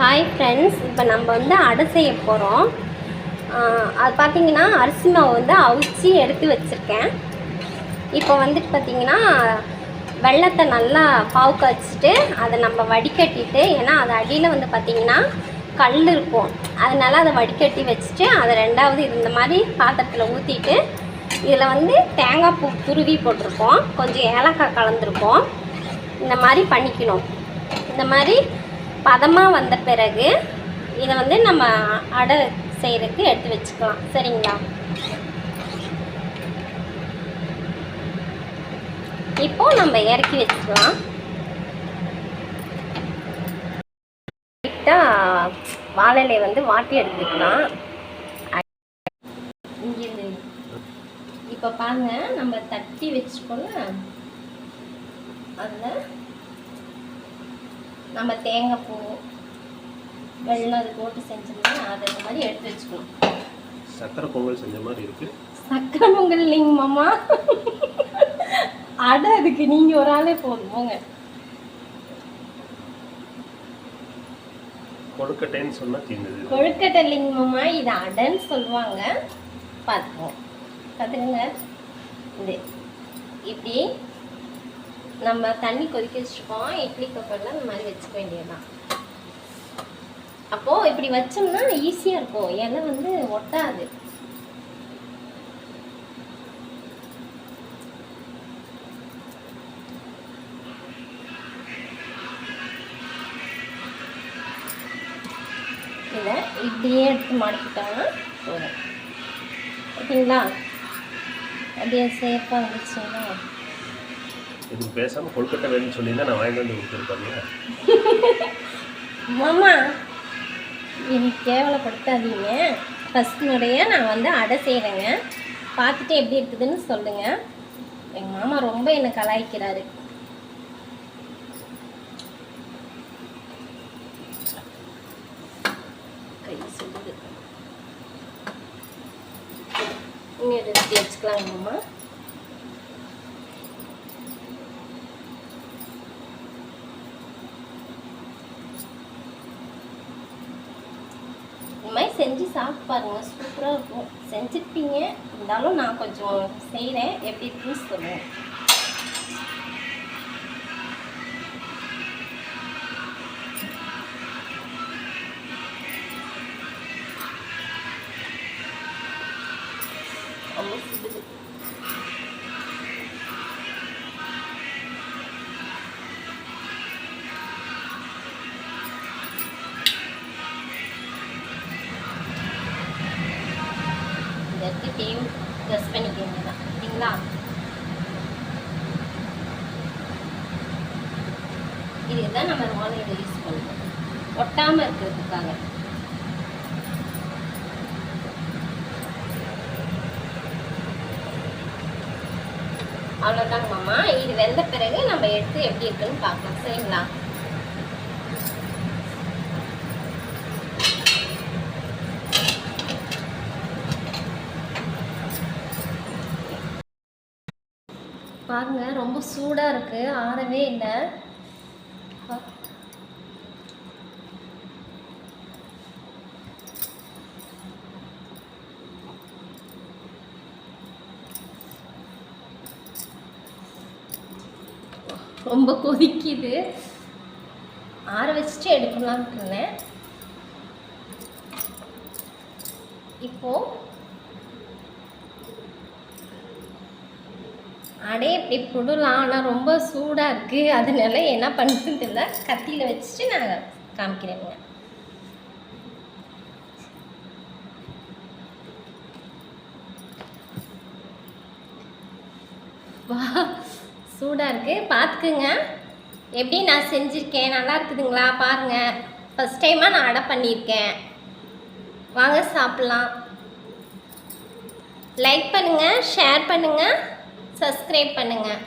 Hi friends, இப்போ நம்ம வந்து அடை செய்ய போகிறோம். அது பார்த்திங்கன்னா அரிசி மாவு வந்து அவிச்சி எடுத்து வச்சுருக்கேன். இப்போ வந்துட்டு பார்த்திங்கன்னா வெள்ளத்தை நல்லா பாவு காய்ச்சிட்டு அதை நம்ம வடிகட்டிட்டு, ஏன்னா அது அடியில் வந்து பார்த்திங்கன்னா கல் இருக்கும், அதனால் அதை வடிகட்டி வச்சுட்டு அதை ரெண்டாவது இந்த மாதிரி பாத்திரத்தில் ஊற்றிட்டு இதில் வந்து தேங்காய் பூ துருவி போட்டிருக்கோம், கொஞ்சம் ஏலக்காய் கலந்துருக்கோம். இந்த மாதிரி பண்ணிக்கணும். இந்த மாதிரி பதமாக வந்த பிறகு இதை வந்து நம்ம அடை செய்கிறதுக்கு எடுத்து வச்சுக்கலாம். சரிங்களா? இப்போது நம்ம இறக்கி வச்சுக்கலாம். லைட்டாக வாழை வந்து வாட்டி எடுத்துக்கலாம். இங்கேருந்து இப்போ பாருங்கள், நம்ம தட்டி வச்சுக்கோங்க. அதில் நம்ம தேங்காய் பூ வெள்ளம் அது போட்டு செஞ்சோம்னா அதை இந்த மாதிரி எடுத்து வச்சுக்கணும். சக்கரை பொங்கல் செஞ்ச மாதிரி இருக்கு. சக்கரை பொங்கல் இல்லைங்க மாமா, அடை. அதுக்கு நீங்க ஒரு ஆளே போதும். போங்க. கொழுக்கட்டைன்னு சொன்னா தீர்ந்தது. கொழுக்கட்டை இல்லைங்க மாமா, இது அடைன்னு சொல்லுவாங்க. பார்த்துப்போம். பார்த்துக்கங்க. இது இப்படி நம்ம தண்ணி கொதிக்க வச்சுருக்கோம். இட்லி குக்கரில் இந்த மாதிரி வச்சுக்க வேண்டியதுதான். அப்போது இப்படி வச்சோம்னா ஈஸியாக இருக்கும், இலை வந்து ஒட்டாது. இதை இப்படியே எடுத்து மாட்டிக்கிட்டோம்னா போதும். ஓகேங்களா? அப்படியே சேஃபாக வந்துச்சுங்களா? இதுக்கு பேசாமல் கொழுக்கட்டை வேணும்னு சொல்லியிருந்தா நான் வாங்கி வந்து கொடுத்துருப்பாங்க. மாமா, எனக்கு கேவலப்படுத்தாதீங்க. ஃபஸ்ட் முறையாக நான் வந்து அடை செய்கிறேங்க. பார்த்துட்டு எப்படி இருக்குதுன்னு சொல்லுங்கள். எங்கள் மாமா ரொம்ப என்னை கலாய்க்கிறாரு. கை சொல்லுது. இன்னும் எடுத்து வச்சுக்கலாங்க மாமா. இந்த மாதிரி செஞ்சு சாப்பிட்டு பாருங்கள், சூப்பராக இருக்கும். செஞ்சுருப்பீங்க, இருந்தாலும் நான் கொஞ்சம் செய்கிறேன், எப்படி இருக்குன்னு சொல்லுவேன். ரொம்ப சுடுது. ப்ரெஸ் பண்ணிக்கோங்க தான், சரிங்களா? இதுதான் நம்ம மாலையில் யூஸ் பண்ணுவோம், ஒட்டாமல் இருக்கிறதுக்காக. அவ்வளோதாங்க மாமா. இது வெந்த பிறகு நம்ம எடுத்து எப்படி இருக்குன்னு பார்க்கலாம். சரிங்களா? பாருங்க, ரொம்ப சூடாக இருக்குது, ஆறவே இல்லை. ரொம்ப கொதிக்குது. ஆற வச்சுட்டு எடுக்கலாம்னு இருந்தேன். இப்போது அடே இப்படி போடலாம், ஆனால் ரொம்ப சூடாக இருக்குது. அதனால என்ன பண்ணுறதுன்னு தெரியல, கத்தியில் வச்சுட்டு நான் காமிக்கிறேங்க. வா, சூடாக இருக்குது. பார்த்துக்குங்க எப்படி நான் செஞ்சுருக்கேன். நல்லா இருக்குதுங்களா? பாருங்கள், ஃபஸ்ட் டைமாக நான் அடை பண்ணியிருக்கேன். வாங்க சாப்பிட்லாம். லைக் பண்ணுங்கள், ஷேர் பண்ணுங்கள், சப்ஸ்கிரைப் பண்ணுங்கள்.